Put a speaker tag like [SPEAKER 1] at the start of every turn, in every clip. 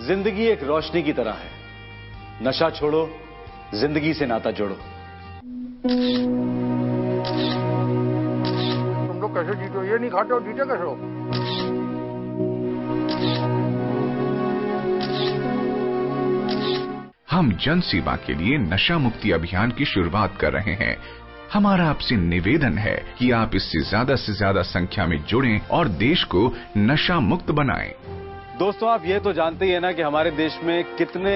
[SPEAKER 1] जिंदगी एक रोशनी की तरह है, नशा छोड़ो, जिंदगी से नाता जोड़ो।
[SPEAKER 2] तुम लोग कैसे जीते हो? ये नहीं खाते हो, जीते कैसे हो?
[SPEAKER 3] हम जन सेवा के लिए नशा मुक्ति अभियान की शुरुआत कर रहे हैं। हमारा आपसे निवेदन है कि आप इससे से ज्यादा संख्या में जुड़ें और देश को नशा मुक्त बनाएं।
[SPEAKER 1] दोस्तों, आप ये तो जानते ही है ना कि हमारे देश में कितने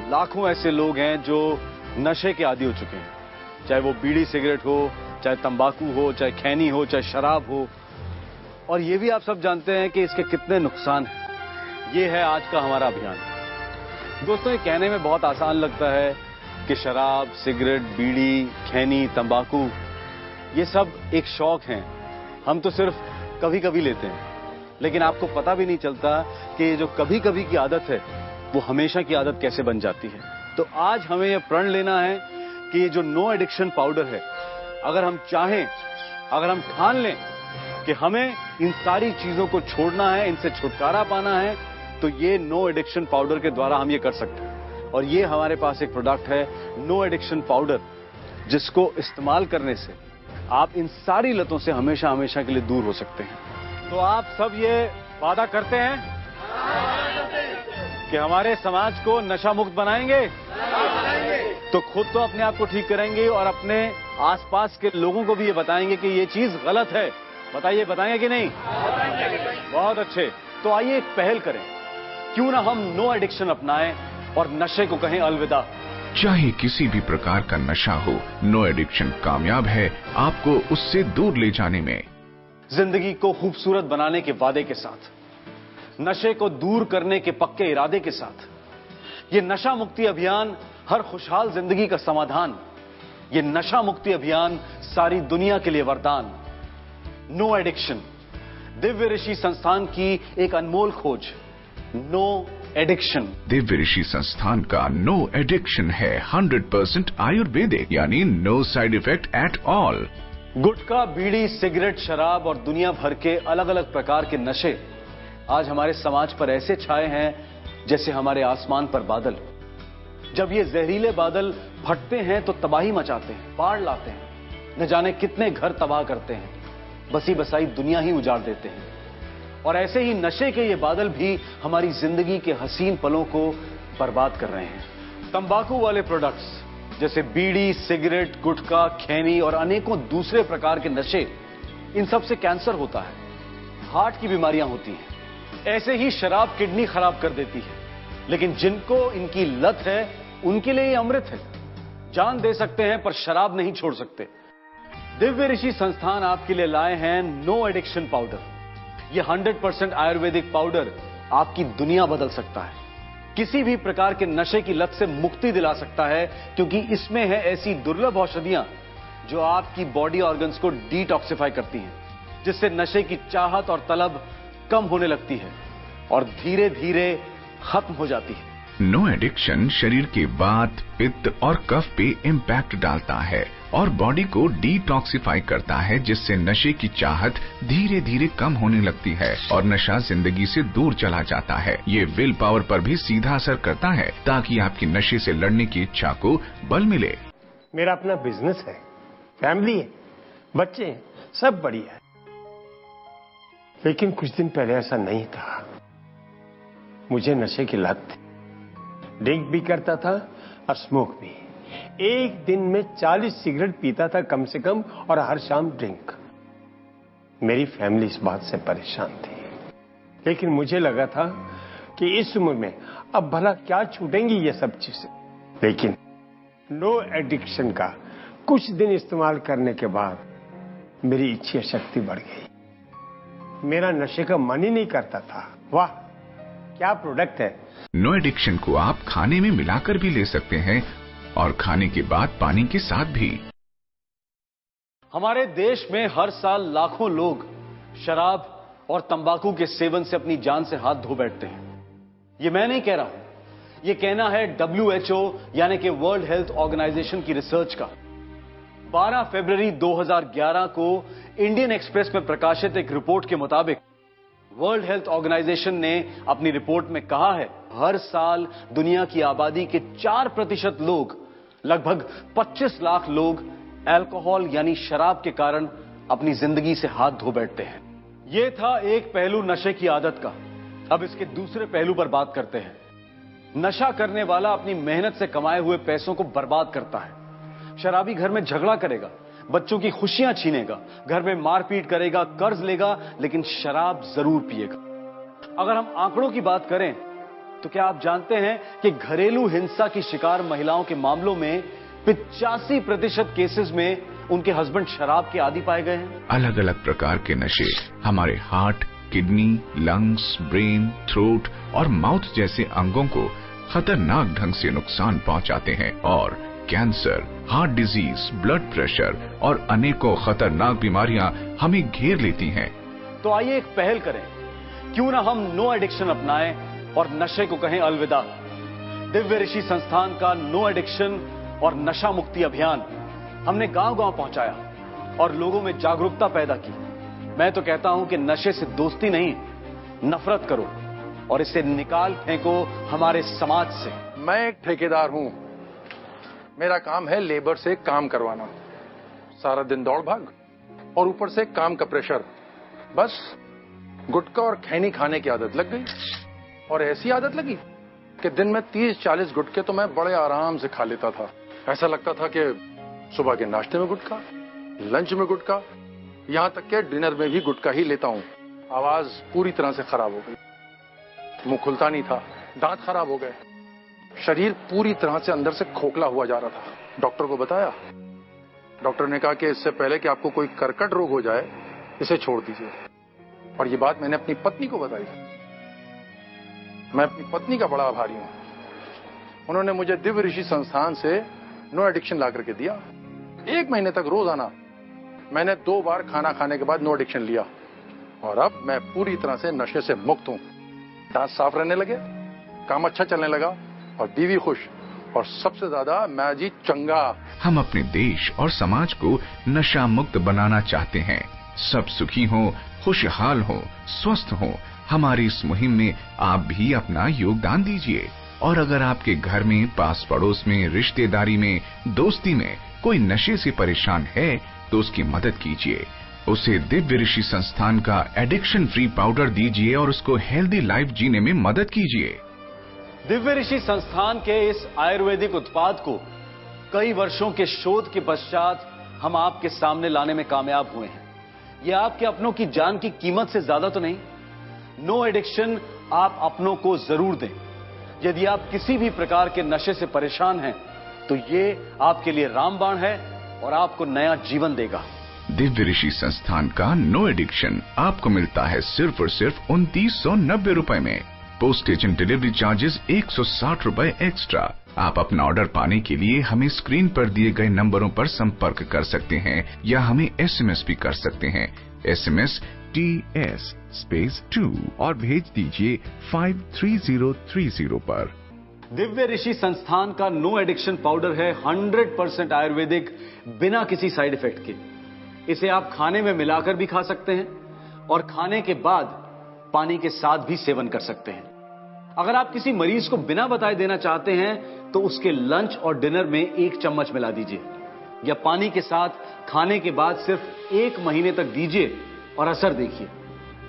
[SPEAKER 1] लाखों ऐसे लोग हैं जो नशे के आदी हो चुके हैं। चाहे वो बीड़ी सिगरेट हो, चाहे तंबाकू हो, चाहे खैनी हो, चाहे शराब हो। और ये भी आप सब जानते हैं कि इसके कितने नुकसान हैं। ये है आज का हमारा अभियान। दोस्तों, ये कहने में बहुत आसान लगता है कि शराब, सिगरेट, बीड़ी, खैनी, तंबाकू ये सब एक शौक हैं, हम तो सिर्फ कभी कभी लेते हैं। लेकिन आपको पता भी नहीं चलता कि ये जो कभी कभी की आदत है वो हमेशा की आदत कैसे बन जाती है। तो आज हमें यह प्रण लेना है कि ये जो नो एडिक्शन पाउडर है, अगर हम चाहें, अगर हम ठान लें कि हमें इन सारी चीजों को छोड़ना है, इनसे छुटकारा पाना है, तो ये नो एडिक्शन पाउडर के द्वारा हम ये कर सकते हैं। और ये हमारे पास एक प्रोडक्ट है, नो एडिक्शन पाउडर, जिसको इस्तेमाल करने से आप इन सारी लतों से हमेशा हमेशा के लिए दूर हो सकते हैं। तो आप सब ये वादा करते हैं कि हमारे समाज को नशा मुक्त बनाएंगे? तो खुद तो अपने आप को ठीक करेंगे और अपने आसपास के लोगों को भी ये बताएंगे कि ये चीज गलत है। बताइए, बताएंगे कि नहीं? बहुत अच्छे। तो आइए एक पहल करें, क्यों ना हम नो एडिक्शन अपनाएं और नशे को कहें अलविदा।
[SPEAKER 3] चाहे किसी भी प्रकार का नशा हो, नो एडिक्शन कामयाब है आपको उससे दूर ले जाने में।
[SPEAKER 1] जिंदगी को खूबसूरत बनाने के वादे के साथ, नशे को दूर करने के पक्के इरादे के साथ, ये नशा मुक्ति अभियान हर खुशहाल जिंदगी का समाधान। ये नशा मुक्ति अभियान सारी दुनिया के लिए वरदान। नो एडिक्शन, दिव्य ऋषि संस्थान की एक अनमोल खोज। नो एडिक्शन,
[SPEAKER 3] दिव्य ऋषि संस्थान का नो एडिक्शन है 100% आयुर्वेदिक, यानी no side effect at all.
[SPEAKER 1] गुटखा, बीड़ी, सिगरेट, शराब और दुनिया भर के अलग अलग प्रकार के नशे आज हमारे समाज पर ऐसे छाए हैं जैसे हमारे आसमान पर बादल। जब ये जहरीले बादल फटते हैं तो तबाही मचाते हैं, बाढ़ लाते हैं, न जाने कितने घर तबाह करते हैं, बसी बसाई दुनिया ही उजाड़ देते हैं। और ऐसे ही नशे के ये बादल भी हमारी जिंदगी के हसीन पलों को बर्बाद कर रहे हैं। तंबाकू वाले प्रोडक्ट्स जैसे बीड़ी, सिगरेट, गुटखा, खैनी और अनेकों दूसरे प्रकार के नशे, इन सब से कैंसर होता है, हार्ट की बीमारियां होती हैं। ऐसे ही शराब किडनी खराब कर देती है। लेकिन जिनको इनकी लत है उनके लिए ये अमृत है, जान दे सकते हैं पर शराब नहीं छोड़ सकते। दिव्य ऋषि संस्थान आपके लिए लाए हैं नो एडिक्शन पाउडर। ये 100% आयुर्वेदिक पाउडर आपकी दुनिया बदल सकता है, किसी भी प्रकार के नशे की लत से मुक्ति दिला सकता है, क्योंकि इसमें है ऐसी दुर्लभ औषधियां जो आपकी बॉडी ऑर्गन्स को डिटॉक्सिफाई करती हैं, जिससे नशे की चाहत और तलब कम होने लगती है और धीरे धीरे खत्म हो जाती है।
[SPEAKER 3] नो एडिक्शन शरीर के वात, पित्त और कफ पे इम्पैक्ट डालता है और बॉडी को डिटॉक्सिफाई करता है, जिससे नशे की चाहत धीरे धीरे कम होने लगती है और नशा जिंदगी से दूर चला जाता है। ये विल पावर पर भी सीधा असर करता है ताकि आपकी नशे से लड़ने की इच्छा को बल मिले।
[SPEAKER 4] मेरा अपना बिजनेस है, फैमिली है, बच्चे हैं, सब बढ़िया है। लेकिन कुछ दिन पहले ऐसा नहीं था। मुझे नशे की लत थी, ड्रिंक भी करता था और स्मोक भी। एक दिन में 40 सिगरेट पीता था कम से कम, और हर शाम ड्रिंक। मेरी फैमिली इस बात से परेशान थी, लेकिन मुझे लगा था कि इस उम्र में अब भला क्या छूटेंगी ये सब चीजें। लेकिन नो एडिक्शन का कुछ दिन इस्तेमाल करने के बाद मेरी इच्छा शक्ति बढ़ गई। मेरा नशे का मन ही नहीं करता था। वाह, क्या प्रोडक्ट है।
[SPEAKER 3] नो एडिक्शन को आप खाने में मिलाकर भी ले सकते हैं और खाने के बाद पानी के साथ भी।
[SPEAKER 1] हमारे देश में हर साल लाखों लोग शराब और तंबाकू के सेवन से अपनी जान से हाथ धो बैठते हैं। ये मैं नहीं कह रहा हूं, ये कहना है WHO यानी कि वर्ल्ड हेल्थ ऑर्गेनाइजेशन की रिसर्च का। 12 फरवरी 2011 को इंडियन एक्सप्रेस में प्रकाशित एक रिपोर्ट के मुताबिक वर्ल्ड हेल्थ ऑर्गेनाइजेशन ने अपनी रिपोर्ट में कहा है हर साल दुनिया की आबादी के 4% लोग, लगभग 25 लाख लोग अल्कोहल यानी शराब के कारण अपनी जिंदगी से हाथ धो बैठते हैं। यह था एक पहलू नशे की आदत का। अब इसके दूसरे पहलू पर बात करते हैं। नशा करने वाला अपनी मेहनत से कमाए हुए पैसों को बर्बाद करता है। शराबी घर में झगड़ा करेगा, बच्चों की खुशियां छीनेगा, घर में मारपीट करेगा, कर्ज लेगा, लेकिन शराब जरूर पिएगा। अगर हम आंकड़ों की बात करें तो क्या आप जानते हैं कि घरेलू हिंसा की शिकार महिलाओं के मामलों में 85% केसेस में उनके हस्बैंड शराब के आदी पाए गए हैं।
[SPEAKER 3] अलग अलग प्रकार के नशे हमारे heart, kidney, lungs, brain, throat और माउथ जैसे अंगों को खतरनाक ढंग से नुकसान पहुंचाते हैं और cancer, heart disease, blood pressure और अनेकों खतरनाक बीमारियां हमें घेर लेती हैं।
[SPEAKER 1] तो आइए एक पहल करें, क्यों ना हम नो एडिक्शन अपनाएं और नशे को कहें अलविदा। दिव्य ऋषि संस्थान का नो एडिक्शन और नशा मुक्ति अभियान हमने गांव-गांव पहुंचाया और लोगों में जागरूकता पैदा की। मैं तो कहता हूं कि नशे से दोस्ती नहीं, नफरत करो और इसे निकाल फेंको हमारे समाज से।
[SPEAKER 2] मैं एक ठेकेदार हूं, मेरा काम है लेबर से काम करवाना। सारा दिन दौड़ भाग और ऊपर से काम का प्रेशर। बस गुटखा और खैनी खाने की आदत लग गई और ऐसी आदत लगी कि दिन में 30-40 गुटखे तो मैं बड़े आराम से खा लेता था। ऐसा लगता था कि सुबह के नाश्ते में गुटखा, लंच में गुटखा, यहां तक कि डिनर में भी गुटखा ही लेता हूं। आवाज पूरी तरह से खराब हो गई, मुंह खुलता नहीं था, दांत खराब हो गए, शरीर पूरी तरह से अंदर से खोखला हुआ जा रहा था। डॉक्टर को बताया, डॉक्टर ने कहा कि इससे पहले कि आपको कोई कर्कट रोग हो जाए इसे छोड़ दीजिए। और ये बात मैंने अपनी पत्नी को बताई। मैं अपनी पत्नी का बड़ा आभारी हूं, उन्होंने मुझे दिव्य ऋषि संस्थान से नो एडिक्शन ला करके दिया। 1 महीने तक रोजाना मैंने 2 बार खाना खाने के बाद नो एडिक्शन लिया और अब मैं पूरी तरह से नशे से मुक्त हूं। दांत साफ रहने लगे, काम अच्छा चलने लगा और बीवी खुश और सबसे ज्यादा मैं जी चंगा।
[SPEAKER 3] हम अपने देश और समाज को नशा मुक्त बनाना चाहते हैं। सब सुखी हो, खुशहाल हो, स्वस्थ हो। हमारी इस मुहिम में आप भी अपना योगदान दीजिए। और अगर आपके घर में, पास पड़ोस में, रिश्तेदारी में, दोस्ती में कोई नशे से परेशान है तो उसकी मदद कीजिए। उसे दिव्य ऋषि संस्थान का एडिक्शन फ्री पाउडर दीजिए और उसको हेल्दी लाइफ जीने में मदद कीजिए।
[SPEAKER 1] दिव्य ऋषि संस्थान के इस आयुर्वेदिक उत्पाद को कई वर्षों के शोध के पश्चात हम आपके सामने लाने में कामयाब हुए हैं। यह आपके अपनों की जान की कीमत से ज्यादा तो नहीं। नो एडिक्शन आप अपनों को जरूर दें। यदि आप किसी भी प्रकार के नशे से परेशान हैं तो ये आपके लिए रामबाण है और आपको नया जीवन देगा।
[SPEAKER 3] दिव्य ऋषि संस्थान का नो एडिक्शन आपको मिलता है सिर्फ और सिर्फ 2990 रुपए में। पोस्टेज एंड डिलीवरी चार्जेस 160 रुपए एक्स्ट्रा। आप अपना ऑर्डर पाने के लिए हमें स्क्रीन पर दिए गए नंबरों पर संपर्क कर सकते हैं या हमें SMS भी कर सकते हैं। SMS TS2 और भेज दीजिए 53030 पर।
[SPEAKER 1] दिव्य ऋषि संस्थान का नो एडिक्शन पाउडर है 100% आयुर्वेदिक, बिना किसी साइड इफेक्ट के। इसे आप खाने में मिलाकर भी खा सकते हैं और खाने के बाद पानी के साथ भी सेवन कर सकते हैं। अगर आप किसी मरीज को बिना बताए देना चाहते हैं तो उसके लंच और डिनर में 1 चम्मच मिला दीजिए या पानी के साथ खाने के बाद सिर्फ 1 महीने तक दीजिए और असर देखिए।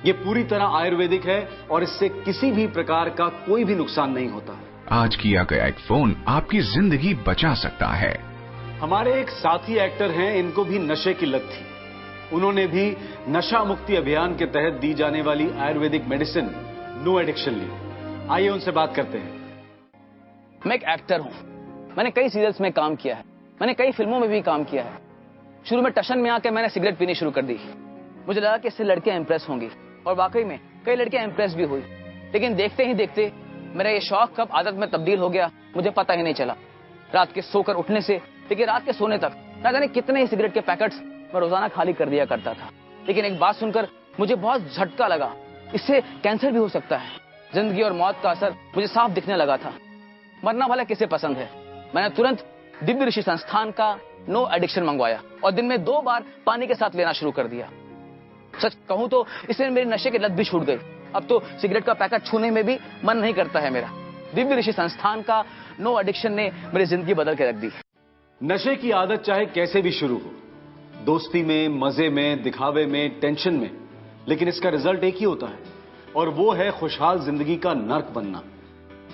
[SPEAKER 1] यह पूरी तरह आयुर्वेदिक है और इससे किसी भी प्रकार का कोई भी नुकसान नहीं होता।
[SPEAKER 3] आज किया गया एक फोन आपकी जिंदगी बचा सकता है।
[SPEAKER 1] हमारे एक साथी एक्टर हैं, इनको भी नशे की लत थी। उन्होंने भी नशा मुक्ति अभियान के तहत दी जाने वाली आयुर्वेदिक मेडिसिन नो एडिक्शन ली। आइए उनसे बात करते हैं।
[SPEAKER 5] मैं एक एक्टर हूं, मैंने कई सीरियल्स में काम किया है, मैंने कई फिल्मों में भी काम किया है। शुरू में टशन में आकर मैंने सिगरेट पीनी शुरू कर दी। मुझे लगा कि इससे लड़कियां इंप्रेस होंगी और वाकई में कई लड़कियां इंप्रेस भी हुई। लेकिन देखते ही देखते मेरा ये शौक कब आदत में तब्दील हो गया मुझे पता ही नहीं चला। रात के सोकर उठने से लेकर रात के सोने तक ना जाने कितने ही सिगरेट के पैकेट्स मैं रोजाना खाली कर दिया करता था। लेकिन एक बात सुनकर मुझे बहुत झटका लगा, इससे कैंसर भी हो सकता है। जिंदगी और मौत का असर मुझे साफ दिखने लगा था। मरना भला किसे पसंद है। मैंने तुरंत दिव्य ऋषि संस्थान का नो एडिक्शन मंगवाया और दिन में 2 बार पानी के साथ लेना शुरू कर दिया। सच कहूं तो इससे मेरी नशे की लत भी छूट गई। अब तो सिगरेट का पैकेट छूने में भी मन नहीं करता है मेरा। दिव्य ऋषि संस्थान का नो एडिक्शन ने मेरी जिंदगी बदल के रख दी।
[SPEAKER 1] नशे की आदत चाहे कैसे भी शुरू हो, दोस्ती में, मजे में, दिखावे में, टेंशन में, लेकिन इसका रिजल्ट एक ही होता है और वो है खुशहाल जिंदगी का नर्क बनना,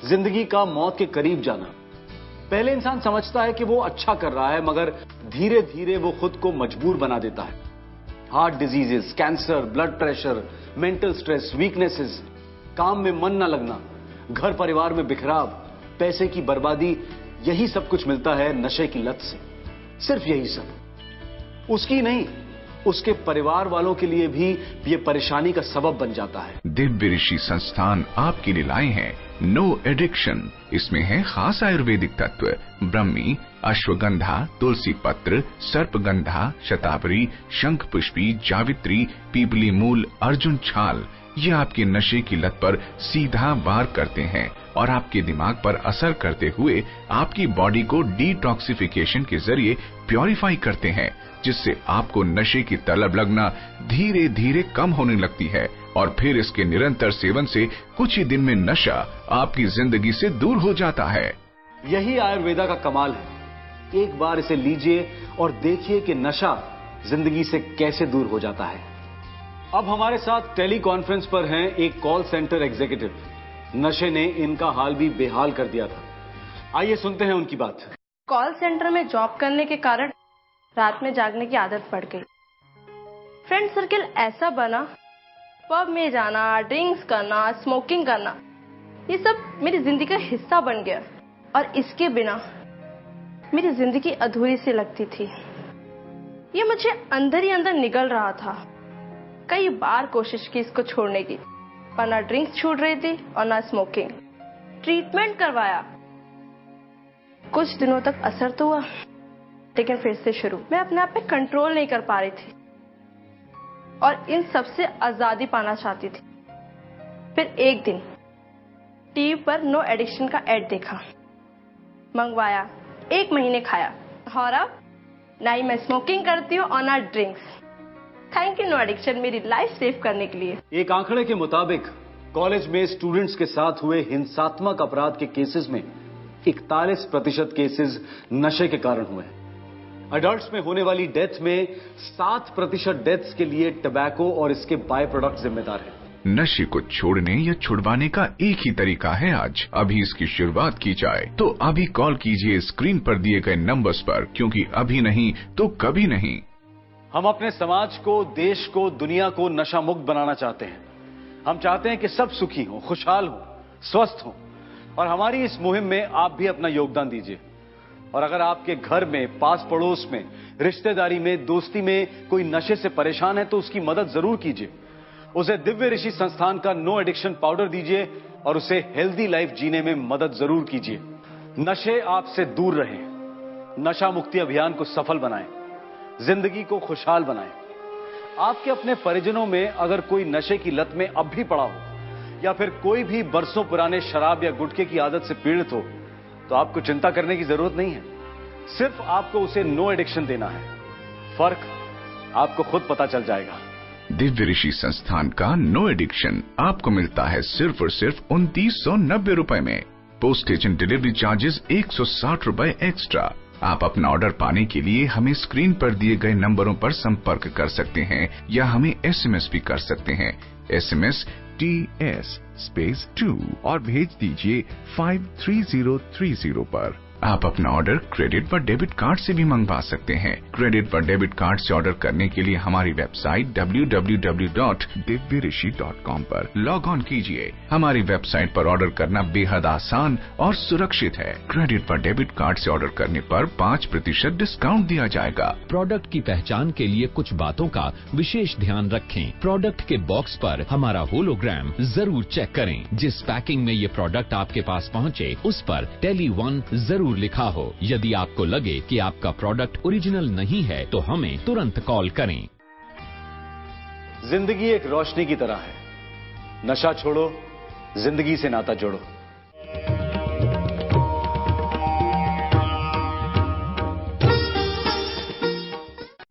[SPEAKER 1] जिंदगी का मौत के करीब जाना। पहले इंसान समझता है कि वो अच्छा कर रहा है, मगर धीरे धीरे वो खुद को मजबूर बना देता है। Heart diseases, cancer, blood pressure, mental stress, weaknesses, काम में मन न लगना, घर परिवार में बिखराव, पैसे की बर्बादी, यही सब कुछ मिलता है नशे की लत से। सिर्फ यही सब। उसकी नहीं, उसके परिवार वालों के लिए भी ये परेशानी का सबब बन जाता है।
[SPEAKER 3] दिव्य ऋषि संस्थान आपके लिए लाए हैं नो एडिक्शन। इसमें है खास आयुर्वेदिक तत्व ब्रह्मी, अश्वगंधा, तुलसी पत्र, सर्पगंधा, शतावरी, शंख पुष्पी, जावित्री, पीपली मूल, अर्जुन छाल। ये आपके नशे की लत पर सीधा वार करते हैं और आपके दिमाग पर असर करते हुए आपकी बॉडी को डिटॉक्सिफिकेशन के जरिए प्योरीफाई करते हैं, जिससे आपको नशे की तलब लगना धीरे धीरे कम होने लगती है और फिर इसके निरंतर सेवन से कुछ ही दिन में नशा आपकी जिंदगी से दूर हो जाता है।
[SPEAKER 1] यही आयुर्वेदा का कमाल है। एक बार इसे लीजिए और देखिए कि नशा जिंदगी से कैसे दूर हो जाता है। अब हमारे साथ टेली कॉन्फ्रेंस पर हैं एक कॉल सेंटर एग्जीक्यूटिव। नशे ने इनका हाल भी बेहाल कर दिया था। आइए सुनते हैं उनकी बात।
[SPEAKER 6] कॉल सेंटर में जॉब करने के कारण रात में जागने की आदत पड़ गई। फ्रेंड सर्कल ऐसा बना, पब में जाना, ड्रिंक्स करना, स्मोकिंग करना, ये सब मेरी जिंदगी का हिस्सा बन गया और इसके बिना मेरी जिंदगी अधूरी सी लगती थी। ये मुझे अंदर ही अंदर निगल रहा था। कई बार कोशिश की इसको छोड़ने की, पर ना ड्रिंक्स छूट रही थी और ना स्मोकिंग। ट्रीटमेंट करवाया, कुछ दिनों तक असर तो हुआ, लेकिन फिर से शुरू। मैं अपने आप पे कंट्रोल नहीं कर पा रही थी और इन सबसे आजादी पाना चाहती थी। फिर एक दिन टीवी पर नो एडिक्शन का एड देखा, मंगवाया, 1 महीने खाया और अब ना ही मैं स्मोकिंग करती हूँ और ना drinks. Thank you know addiction मेरी लाइफ सेव करने के लिए।
[SPEAKER 1] एक आंकड़े के मुताबिक कॉलेज में स्टूडेंट्स के साथ हुए हिंसात्मक अपराध के केसेस में 41% केसेस नशे के कारण हुए। अडल्ट्स में होने वाली डेथ में 7% डेथ्स के लिए टबैको और इसके बाय प्रोडक्ट जिम्मेदार है।
[SPEAKER 3] नशे को छोड़ने या छुड़वाने का एक ही तरीका है आज। अभी इसकी शुरुआत की जाए तो अभी कॉल कीजिए स्क्रीन पर दिए गए नंबर्स पर, क्योंकि अभी नहीं तो कभी नहीं।
[SPEAKER 1] हम अपने समाज को, देश को, दुनिया को नशा मुक्त बनाना चाहते हैं। हम चाहते हैं कि सब सुखी हो, खुशहाल हो, स्वस्थ हो और हमारी इस मुहिम में आप भी अपना योगदान दीजिए। और अगर आपके घर में, पास पड़ोस में, रिश्तेदारी में, दोस्ती में कोई नशे से परेशान है तो उसकी मदद जरूर कीजिए। उसे दिव्य ऋषि संस्थान का नो एडिक्शन पाउडर दीजिए और उसे हेल्दी लाइफ जीने में मदद जरूर कीजिए। नशे आपसे दूर रहें, नशा मुक्ति अभियान को सफल बनाएं, जिंदगी को खुशहाल बनाएं। आपके अपने परिजनों में अगर कोई नशे की लत में अब भी पड़ा हो या फिर कोई भी बरसों पुराने शराब या गुटखे की आदत से पीड़ित हो, तो आपको चिंता करने की जरूरत नहीं है। सिर्फ आपको उसे नो एडिक्शन देना है। फर्क आपको खुद पता चल जाएगा।
[SPEAKER 3] दिव्य ऋषि संस्थान का नो एडिक्शन आपको मिलता है सिर्फ और सिर्फ 2990 रुपए में। पोस्टेज एंड डिलीवरी चार्जेस 160 रुपए एक्स्ट्रा। आप अपना ऑर्डर पाने के लिए हमें स्क्रीन पर दिए गए नंबरों पर संपर्क कर सकते हैं या हमें SMS भी कर सकते हैं। SMS TS2 और भेज दीजिए 53030 पर। आप अपना ऑर्डर क्रेडिट व डेबिट कार्ड से भी मंगवा सकते हैं। क्रेडिट व डेबिट कार्ड से ऑर्डर करने के लिए हमारी वेबसाइट www.divyrishi.com पर लॉग ऑन कीजिए। हमारी वेबसाइट पर ऑर्डर करना बेहद आसान और सुरक्षित है। क्रेडिट व डेबिट कार्ड से ऑर्डर करने पर 5% डिस्काउंट दिया जाएगा।
[SPEAKER 7] प्रोडक्ट की पहचान के लिए कुछ बातों का विशेष ध्यान रखें। प्रोडक्ट के बॉक्स पर हमारा होलोग्राम जरूर चेक करें। जिस पैकिंग में ये प्रोडक्ट आपके पास पहुँचे उस पर Tele1 जरूर लिखा हो। यदि आपको लगे कि आपका प्रोडक्ट ओरिजिनल नहीं है तो हमें तुरंत कॉल करें।
[SPEAKER 1] जिंदगी एक रोशनी की तरह है। नशा छोड़ो, जिंदगी से नाता जोड़ो।